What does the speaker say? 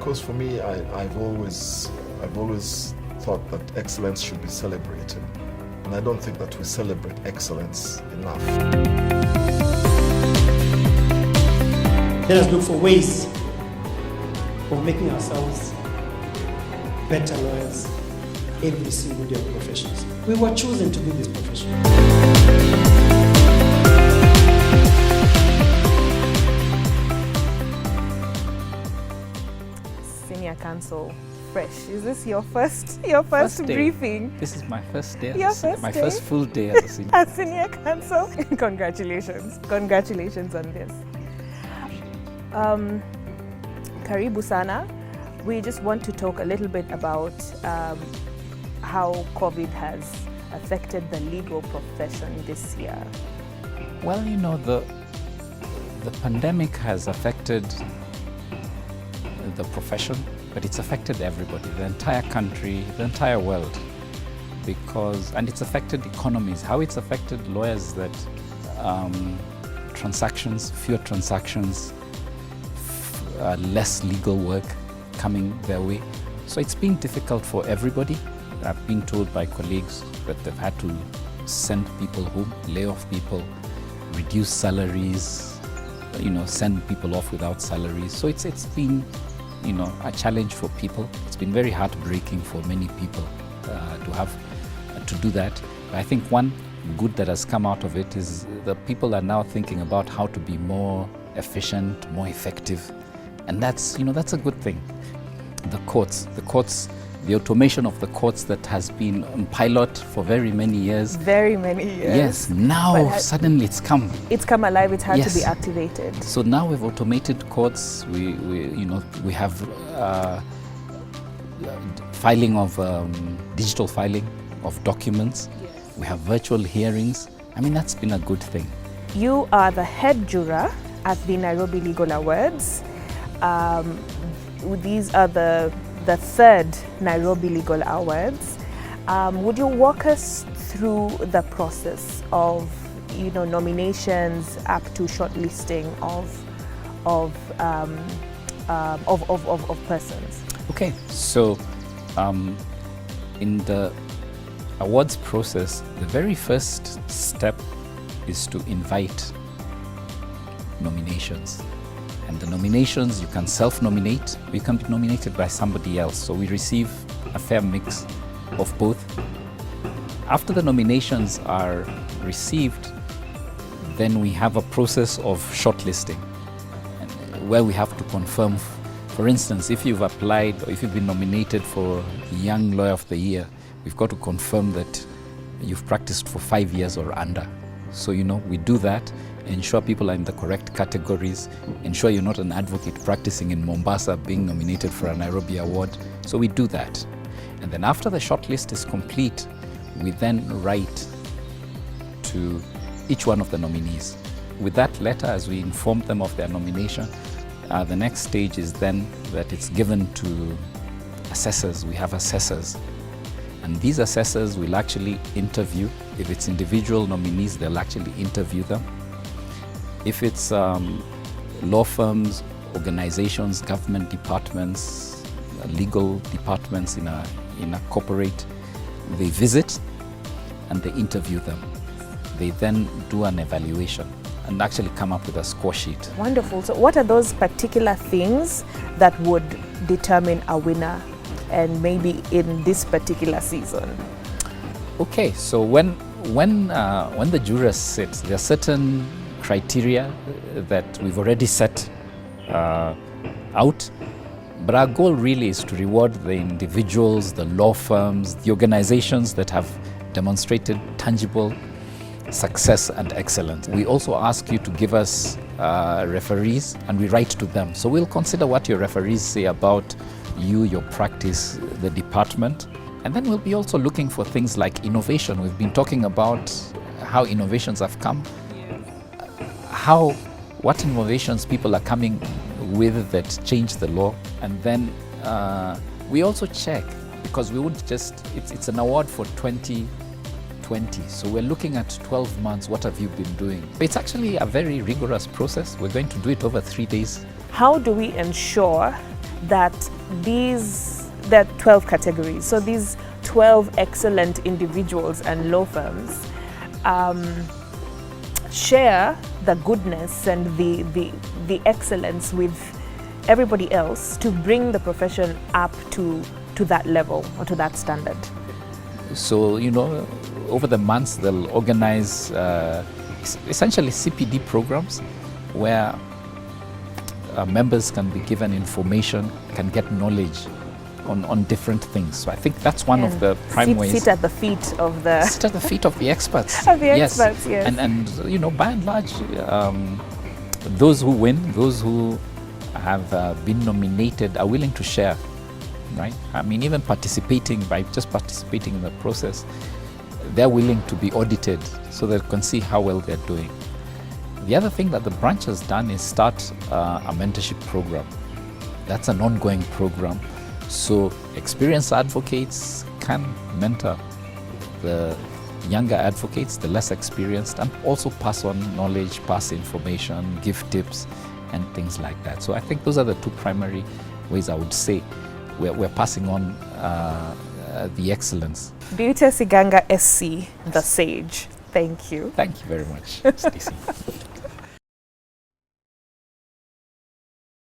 because for me, I've always thought that excellence should be celebrated. And I don't think that we celebrate excellence enough. Let us look for ways of making ourselves better lawyers every single day of professions. We were chosen to do this profession. Senior counsel, fresh. Is this your first briefing? This is my first day. My first full day as a senior. As senior counsel. Congratulations on this. Karibu sana. We just want to talk a little bit about how COVID has affected the legal profession this year. Well, you know, the pandemic has affected the profession, but it's affected everybody, the entire country, the entire world, and it's affected economies. How it's affected lawyers that fewer transactions, less legal work coming their way. So it's been difficult for everybody. I've been told by colleagues that they've had to send people home, lay off people, reduce salaries, send people off without salaries. So it's been, a challenge for people. It's been very heartbreaking for many people to have to do that. But I think one good that has come out of it is that people are now thinking about how to be more efficient, more effective. And that's a good thing. The courts, the automation of the courts that has been on pilot for very many years. Yes, now suddenly it's come. It's come alive, it had to be activated. So now we've automated courts, we have filing of, digital filing of documents. Yes. We have virtual hearings. I mean, that's been a good thing. You are the head juror at the Nairobi Legal Awards. These are the third Nairobi Legal Awards. Would you walk us through the process of, nominations up to shortlisting of persons? Okay, so in the awards process, the very first step is to invite nominations. And the nominations, you can self-nominate, or you can be nominated by somebody else. So we receive a fair mix of both. After the nominations are received, then we have a process of shortlisting, where we have to confirm, for instance, if you've applied or if you've been nominated for Young Lawyer of the Year, we've got to confirm that you've practiced for 5 years or under. So, we do that, ensure people are in the correct categories, ensure you're not an advocate practicing in Mombasa being nominated for a Nairobi award. So we do that. And then after the shortlist is complete, we then write to each one of the nominees. With that letter, as we inform them of their nomination, the next stage is then that it's given to assessors. We have assessors. And these assessors will actually interview. If it's individual nominees, they'll actually interview them. If it's law firms, organizations, government departments, legal departments in a corporate, they visit and they interview them. They then do an evaluation and actually come up with a score sheet. Wonderful. So what are those particular things that would determine a winner, and maybe in this particular season? Okay, so when the jurors sit, there are certain criteria that we've already set out, but our goal really is to reward the individuals, the law firms, the organizations that have demonstrated tangible success and excellence. We also ask you to give us referees, and we write to them. So we'll consider what your referees say about you, your practice, the department. And then we'll be also looking for things like innovation. We've been talking about how innovations have come, what innovations people are coming with that change the law. And then we also check, because we would it's an award for 2020. So we're looking at 12 months, what have you been doing? It's actually a very rigorous process. We're going to do it over 3 days. How do we ensure that there are 12 categories. So these 12 excellent individuals and law firms share the goodness and the excellence with everybody else to bring the profession up to that level or to that standard. So, over the months they'll organize essentially CPD programs where members can be given information, can get knowledge on different things. So I think that's one of the prime ways. Sit at the feet of the... Sit at the feet of the experts. Of the experts, yes. And by and large, those who win, those who have been nominated are willing to share, right? I mean, even by just participating in the process, they're willing to be audited so they can see how well they're doing. The other thing that the branch has done is start a mentorship program. That's an ongoing program. So experienced advocates can mentor the younger advocates, the less experienced, and also pass on knowledge, pass information, give tips, and things like that. So I think those are the two primary ways I would say we're passing on the excellence. Beauttah Siganga SC, the Sage. Thank you. Thank you very much, Stacey.